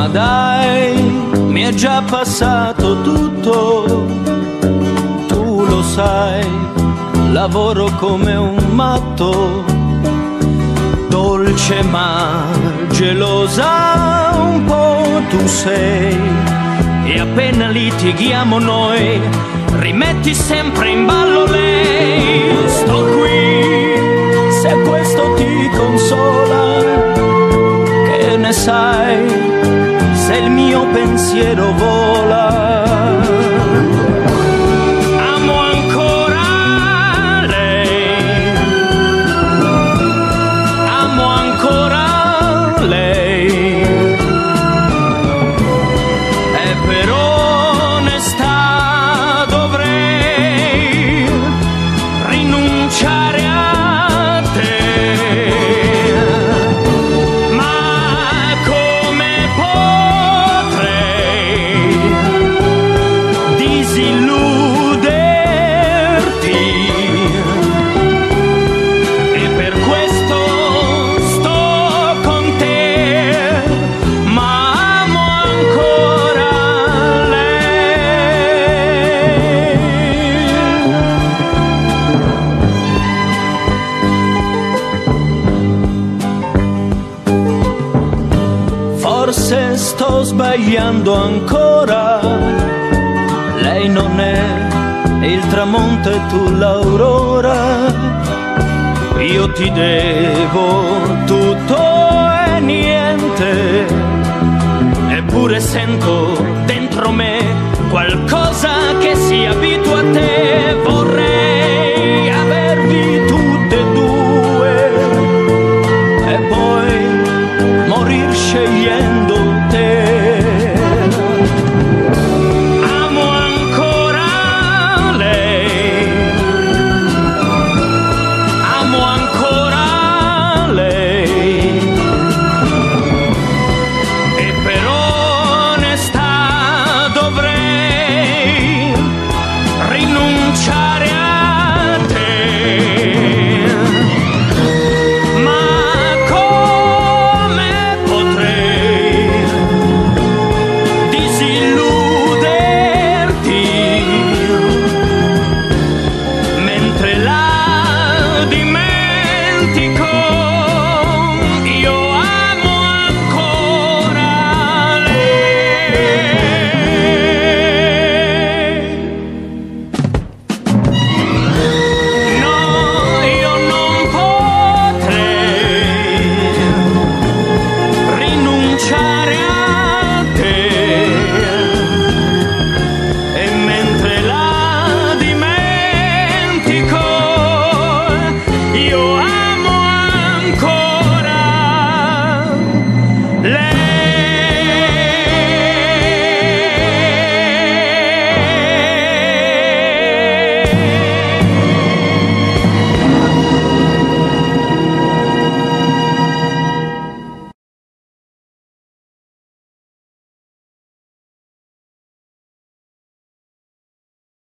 Ma dai, mi è già passato tutto, tu lo sai, lavoro come un matto, dolce ma gelosa un po' tu sei, e appena litighiamo noi rimetti sempre in ballo lei. Sto qui, se questo ti consola, che ne sai se il mio pensiero vola. Amo ancora lei, amo ancora lei, e per onestà dovrei rinunciare a te. Forse sto sbagliando ancora, lei non è il tramonto e tu l'aurora, io ti devo tutto e niente, eppure sento dentro me qualcosa che si abitua a te. Vorrei avervi tutte e due e poi morir scegliendo te. Amo ancora lei, amo ancora lei, e per onestà dovrei rinunciare a te. Io